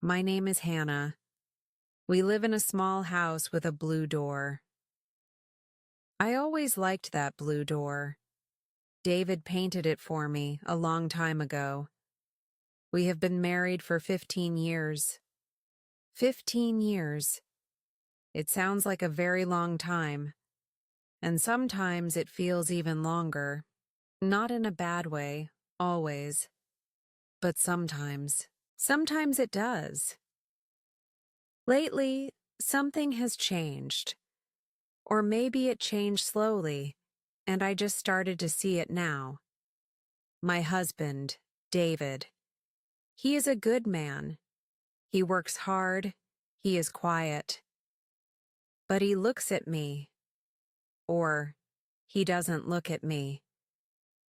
My name is Hannah. We live in a small house with a blue door. I always liked that blue door. David painted it for me a long time ago. We have been married for 15 years. 15 years. It sounds like a very long time, and sometimes it feels even longer. Not in a bad way, always. But sometimes. Sometimes it does. Lately, something has changed. Or maybe it changed slowly, and I just started to see it now. My husband, David. He is a good man. He works hard. He is quiet. But he looks at me. Or, he doesn't look at me.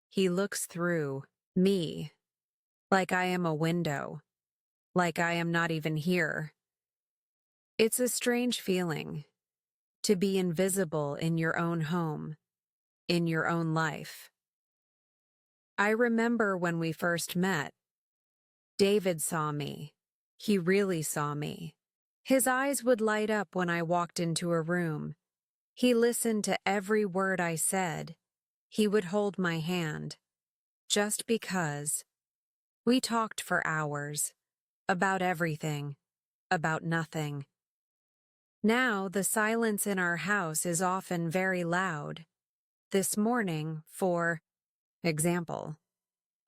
He looks through me. Like I am a window. Like I am not even here. It's a strange feeling. To be invisible in your own home. In your own life. I remember when we first met. David saw me. He really saw me. His eyes would light up when I walked into a room. He listened to every word I said. He would hold my hand. Just because. We talked for hours. About everything. About nothing. Now the silence in our house is often very loud. This morning, for example,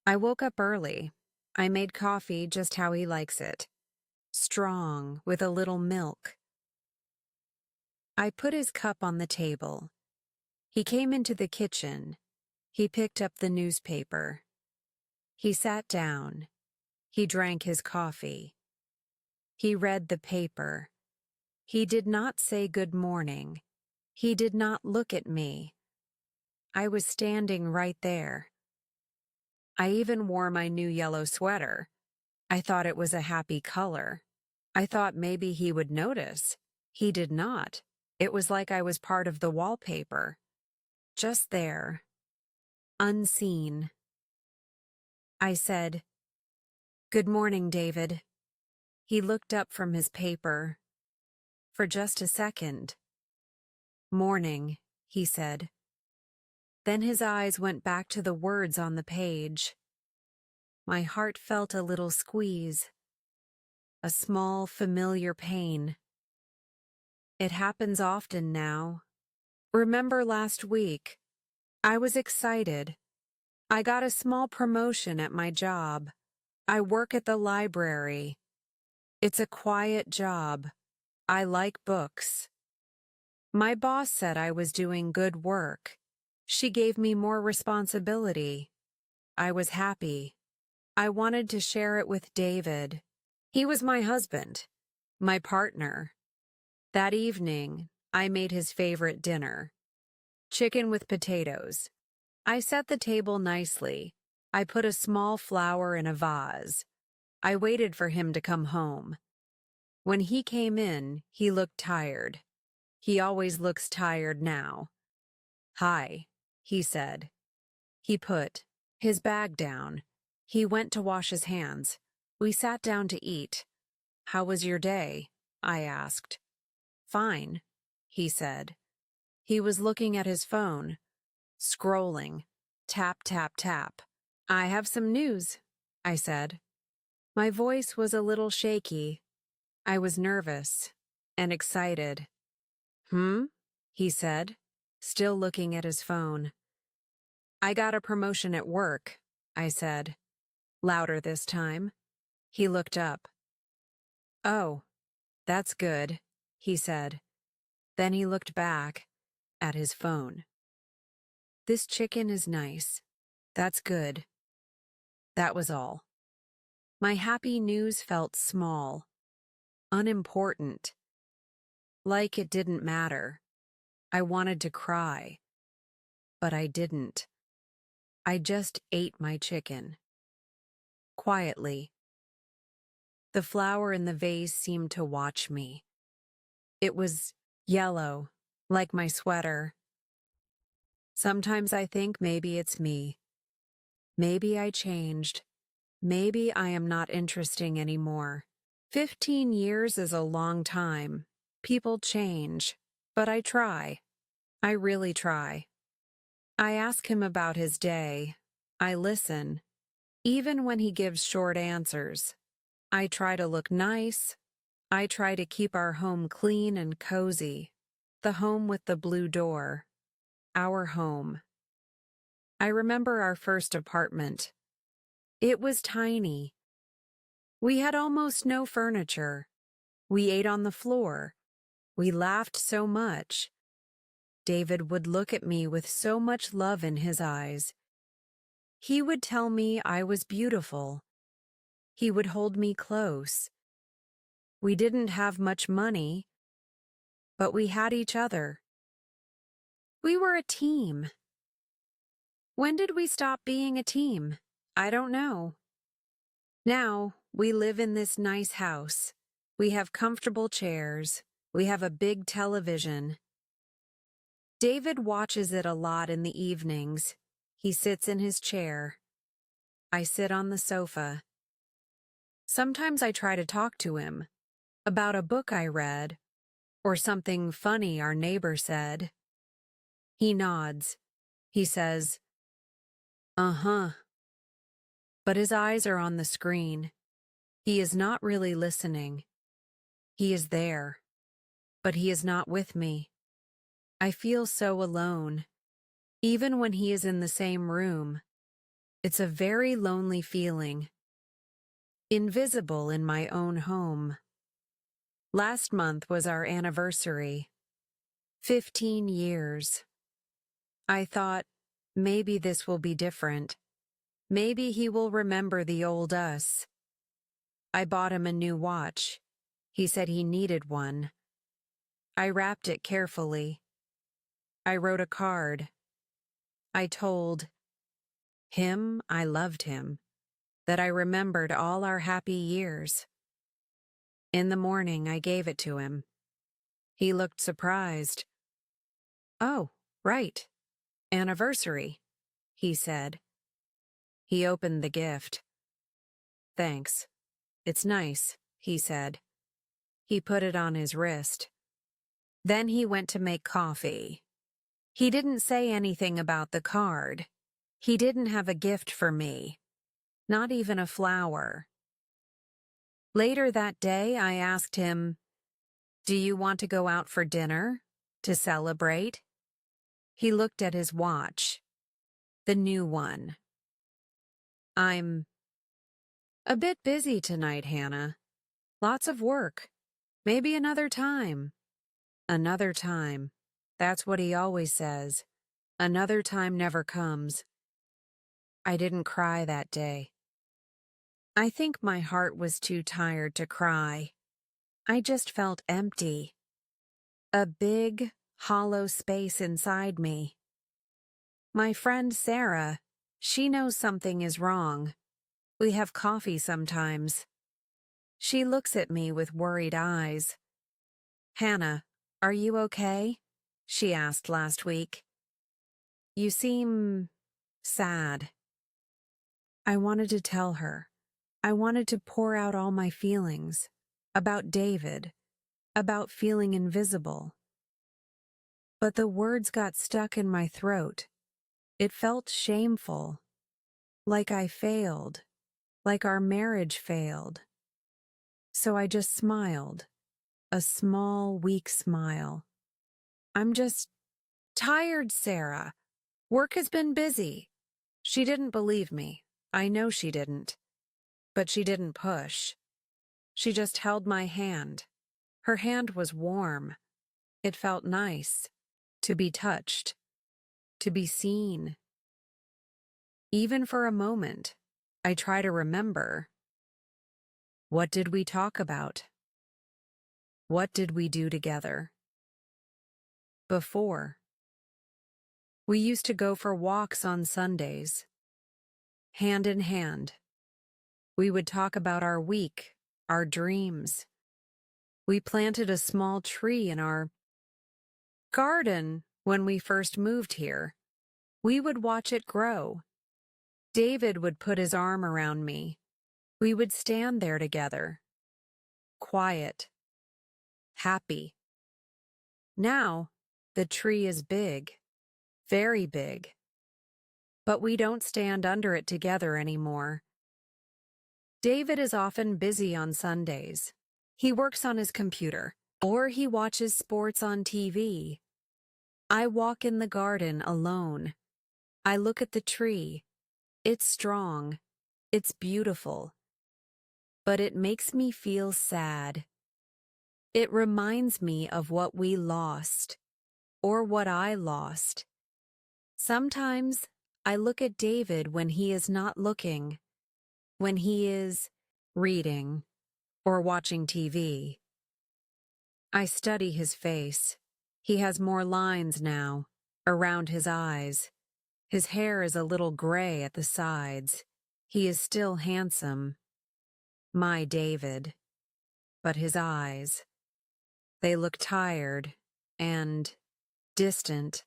I woke up early. I made coffee just how he likes it. Strong, with a little milk. I put his cup on the table. He came into the kitchen. He picked up the newspaper. He sat down. He drank his coffee. He read the paper. He did not say good morning. He did not look at me. I was standing right there. I even wore my new yellow sweater. I thought it was a happy color. I thought maybe he would notice. He did not. It was like I was part of the wallpaper. Just there. Unseen. I said, "Good morning, David." He looked up from his paper. For just a second. "Morning," he said. Then his eyes went back to the words on the page. My heart felt a little squeeze. A small, familiar pain. It happens often now. Remember last week? I was excited. I got a small promotion at my job. I work at the library. It's a quiet job. I like books. My boss said I was doing good work. She gave me more responsibility. I was happy. I wanted to share it with David. He was my husband, my partner. That evening, I made his favorite dinner. Chicken with potatoes. I set the table nicely. I put a small flower in a vase. I waited for him to come home. When he came in, he looked tired. He always looks tired now. "Hi," he said. He put his bag down. He went to wash his hands. We sat down to eat. "How was your day?" I asked. "Fine," he said. He was looking at his phone, scrolling, tap, tap, tap. "I have some news," I said. My voice was a little shaky. I was nervous and excited. He said, still looking at his phone. "I got a promotion at work," I said, louder this time. He looked up. "Oh, that's good," he said. Then he looked back at his phone. "This chicken is nice. That's good." That was all. My happy news felt small, unimportant, like it didn't matter. I wanted to cry, but I didn't. I just ate my chicken. Quietly. The flower in the vase seemed to watch me. It was yellow, like my sweater. Sometimes I think maybe it's me. Maybe I changed. Maybe I am not interesting anymore. 15 years is a long time. People change, but I try. I really try. I ask him about his day. I listen, even when he gives short answers. I try to look nice. I try to keep our home clean and cozy. The home with the blue door. Our home. I remember our first apartment. It was tiny. We had almost no furniture. We ate on the floor. We laughed so much. David would look at me with so much love in his eyes. He would tell me I was beautiful. He would hold me close. We didn't have much money, but we had each other. We were a team. When did we stop being a team? I don't know. Now, we live in this nice house. We have comfortable chairs. We have a big television. David watches it a lot in the evenings. He sits in his chair. I sit on the sofa. Sometimes I try to talk to him about a book I read or something funny our neighbor said. He nods. He says, "Uh-huh." But his eyes are on the screen. He is not really listening. He is there, but he is not with me. I feel so alone, even when he is in the same room. It's a very lonely feeling. Invisible in my own home. Last month was our anniversary. 15 years. I thought, maybe this will be different. Maybe he will remember the old us. I bought him a new watch. He said he needed one. I wrapped it carefully. I wrote a card. I told him I loved him, that I remembered all our happy years. In the morning, I gave it to him. He looked surprised. "Oh, right. Anniversary," he said. He opened the gift. "Thanks. It's nice," he said. He put it on his wrist. Then he went to make coffee. He didn't say anything about the card. He didn't have a gift for me. Not even a flower. Later that day, I asked him, "Do you want to go out for dinner? To celebrate?" He looked at his watch. The new one. "I'm a bit busy tonight, Hannah. Lots of work. Maybe another time." Another time. That's what he always says. Another time never comes. I didn't cry that day. I think my heart was too tired to cry. I just felt empty. A big, hollow space inside me. My friend Sarah, she knows something is wrong. We have coffee sometimes. She looks at me with worried eyes. "Hannah, are you okay?" she asked last week. "You seem sad." I wanted to tell her. I wanted to pour out all my feelings. About David. About feeling invisible. But the words got stuck in my throat. It felt shameful. Like I failed. Like our marriage failed. So I just smiled. A small, weak smile. "I'm just tired, Sarah. Work has been busy." She didn't believe me. I know she didn't. But she didn't push. She just held my hand. Her hand was warm. It felt nice. To be touched. To be seen. Even for a moment, I try to remember. What did we talk about? What did we do together? Before. We used to go for walks on Sundays. Hand in hand. We would talk about our week, our dreams. We planted a small tree in our garden when we first moved here. We would watch it grow. David would put his arm around me. We would stand there together. quiet, happy. Now, the tree is big, very big. But we don't stand under it together anymore. David is often busy on Sundays. He works on his computer, or he watches sports on TV. I walk in the garden alone. I look at the tree. It's strong. It's beautiful. But it makes me feel sad. It reminds me of what we lost, or what I lost. Sometimes I look at David when he is not looking, when he is reading or watching TV. I study his face. He has more lines now, around his eyes. His hair is a little gray at the sides. He is still handsome. My David. But his eyes, they look tired and distant,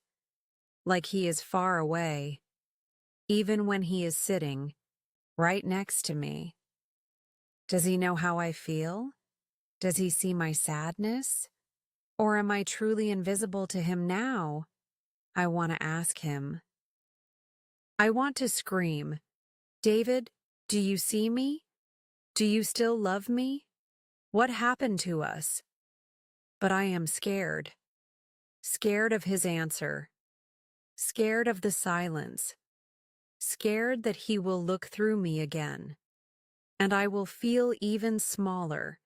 like he is far away, even when he is sitting right next to me. Does he know how I feel? Does he see my sadness? Or am I truly invisible to him now? I want to ask him. I want to scream, David, do you see me? Do you still love me? What happened to us? But I am scared. Scared of his answer. Scared of the silence. Scared that he will look through me again. And I will feel even smaller,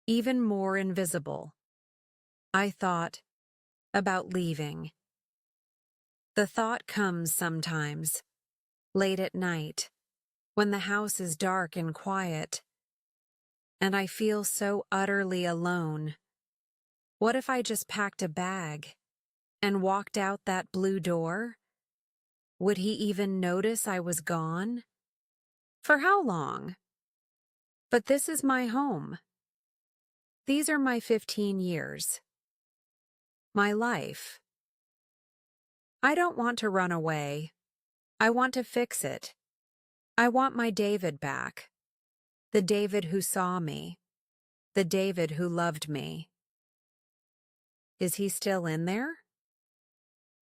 even more invisible. I thought about leaving. The thought comes sometimes, late at night, when the house is dark and quiet, and I feel so utterly alone. What if I just packed a bag and walked out that blue door? Would he even notice I was gone? For how long? But this is my home. These are my 15 years. My life. I don't want to run away. I want to fix it. I want my David back. The David who saw me. The David who loved me. Is he still in there?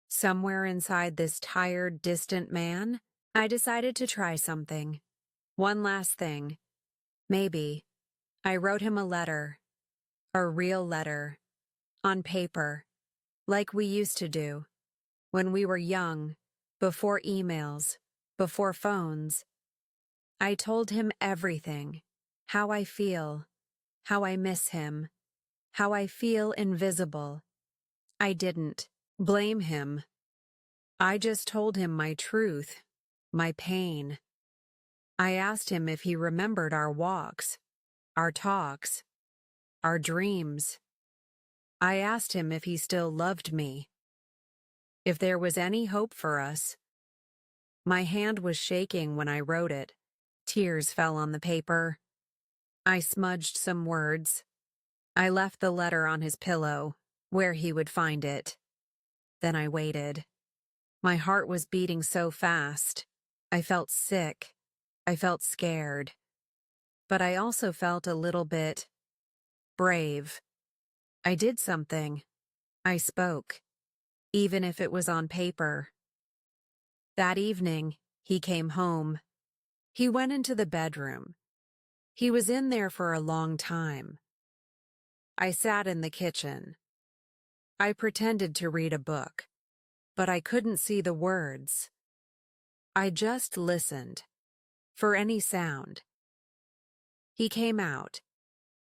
Somewhere inside this tired, distant man, I decided to try something. One last thing. Maybe. I wrote him a letter. A real letter. On paper. Like we used to do. When we were young. Before emails. Before phones. I told him everything. How I feel. How I miss him. How I feel invisible. I didn't blame him. I just told him my truth. My pain. I asked him if he remembered our walks. Our talks. Our dreams. I asked him if he still loved me. If there was any hope for us. My hand was shaking when I wrote it. Tears fell on the paper. I smudged some words. I left the letter on his pillow, where he would find it. Then I waited. My heart was beating so fast. I felt sick. I felt scared. But I also felt a little bit brave. I did something. I spoke, even if it was on paper. That evening, he came home. He went into the bedroom. He was in there for a long time. I sat in the kitchen. I pretended to read a book, but I couldn't see the words. I just listened, for any sound. He came out.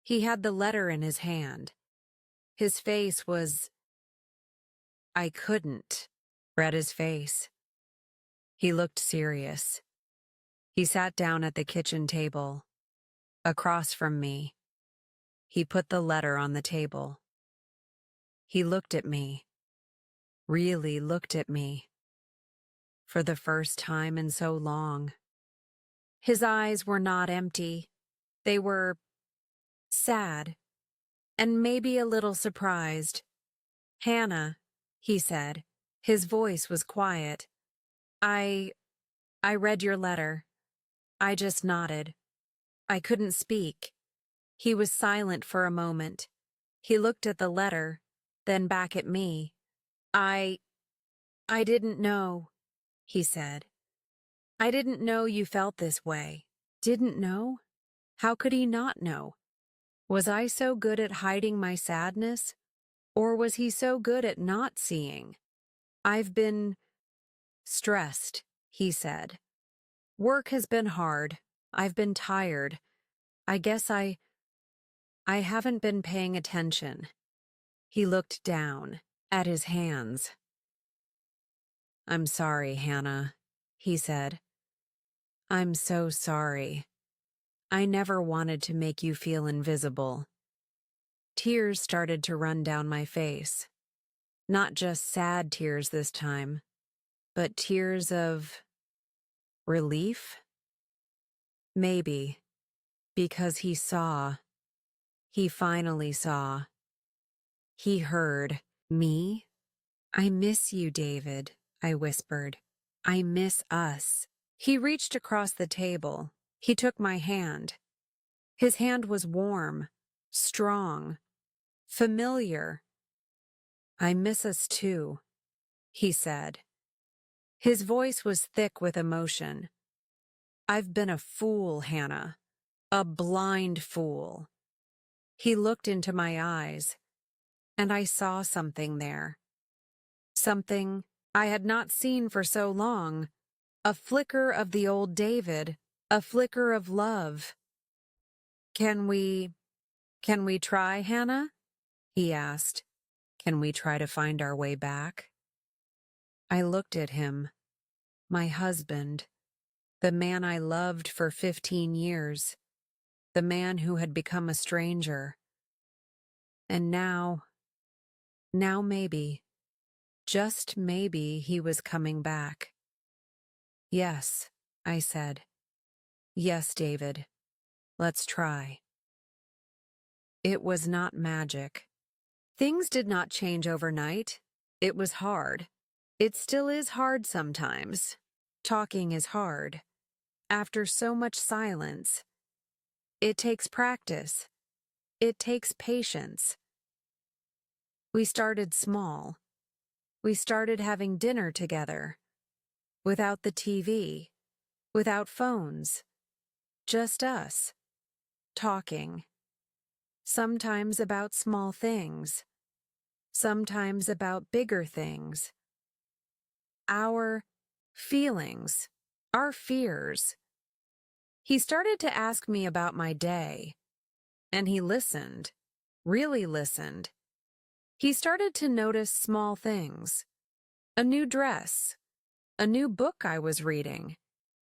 He had the letter in his hand. His face was... I couldn't read his face. He looked serious. He sat down at the kitchen table, across from me. He put the letter on the table. He looked at me, really looked at me, for the first time in so long. His eyes were not empty. They were sad, and maybe a little surprised. Hannah, he said. His voice was quiet. I read your letter. I just nodded. I couldn't speak. He was silent for a moment. He looked at the letter, then back at me. I didn't know, he said. I didn't know you felt this way. Didn't know? How could he not know? Was I so good at hiding my sadness? Or was he so good at not seeing? I've been stressed, he said. Work has been hard. I've been tired. I guess I haven't been paying attention. He looked down at his hands. I'm sorry, Hannah, he said. I'm so sorry. I never wanted to make you feel invisible. Tears started to run down my face. Not just sad tears this time, but tears of relief? Maybe, because he saw. He finally saw. He heard. Me? I miss you, David, I whispered. I miss us. He reached across the table. He took my hand. His hand was warm, strong, familiar. I miss us too, he said. His voice was thick with emotion. I've been a fool, Hannah. A blind fool. He looked into my eyes, and I saw something there. Something I had not seen for so long. A flicker of the old David, a flicker of love. Can we try, Hannah? He asked. Can we try to find our way back? I looked at him, my husband, the man I loved for 15 years, the man who had become a stranger. And now maybe, just maybe, he was coming back. Yes, I said. Yes, David. Let's try. It was not magic. Things did not change overnight. It was hard. It still is hard sometimes. Talking is hard. After so much silence, it takes practice. It takes patience. We started small. We started having dinner together. Without the TV. Without phones. Just us. Talking. Sometimes about small things. Sometimes about bigger things. Our feelings. Our fears. He started to ask me about my day. And he listened. Really listened. He started to notice small things. A new dress. A new book I was reading.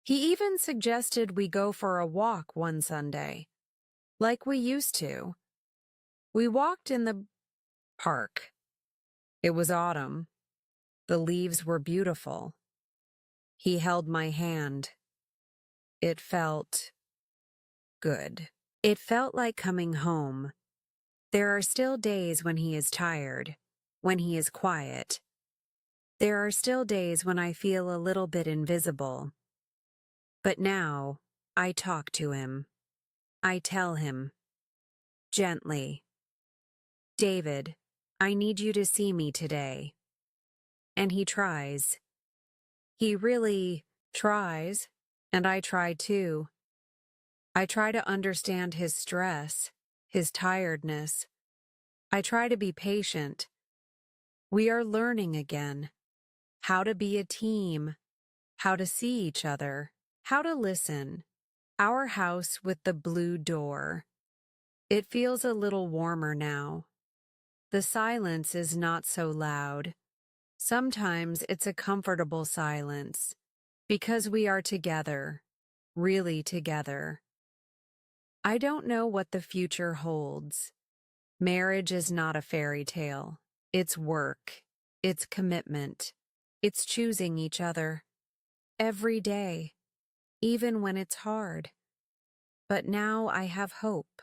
He even suggested we go for a walk one Sunday. Like we used to. We walked in the park. It was autumn. The leaves were beautiful. He held my hand. It felt good. It felt like coming home. There are still days when he is tired, when he is quiet. There are still days when I feel a little bit invisible. But now, I talk to him. I tell him, gently, David, I need you to see me today. And he tries. He really tries, and I try too. I try to understand his stress, his tiredness. I try to be patient. We are learning again. How to be a team. How to see each other. How to listen. Our house with the blue door. It feels a little warmer now. The silence is not so loud. Sometimes it's a comfortable silence, because we are together, really together. I don't know what the future holds. Marriage is not a fairy tale. It's work. It's commitment. It's choosing each other. Every day, even when it's hard. But now I have hope.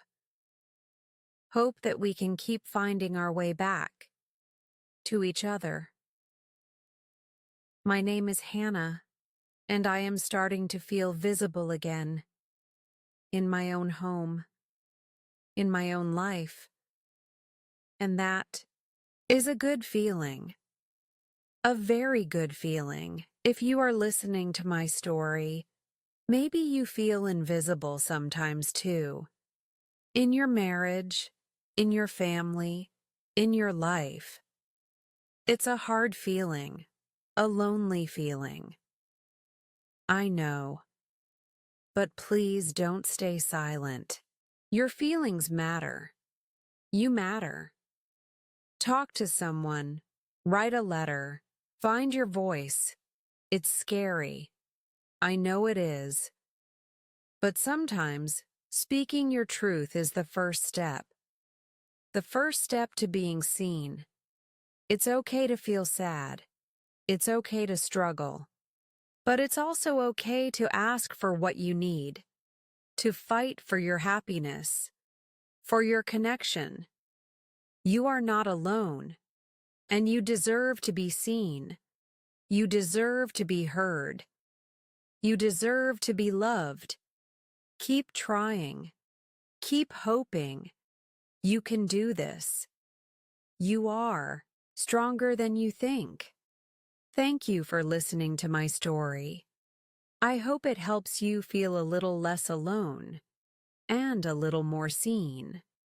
Hope that we can keep finding our way back to each other. My name is Hannah, and I am starting to feel visible again in my own home. in my own life, and that is a good feeling. A very good feeling. If you are listening to my story, maybe you feel invisible sometimes too. In your marriage, in your family, in your life. It's a hard feeling, a lonely feeling. I know. But please don't stay silent. Your feelings matter. You matter. Talk to someone. Write a letter. Find your voice. It's scary. I know it is. But sometimes, speaking your truth is the first step. The first step to being seen. It's okay to feel sad. It's okay to struggle. But it's also okay to ask for what you need, to fight for your happiness, for your connection. You are not alone, and you deserve to be seen. You deserve to be heard. You deserve to be loved. Keep trying. Keep hoping. You can do this. You are stronger than you think. Thank you for listening to my story. I hope it helps you feel a little less alone and a little more seen.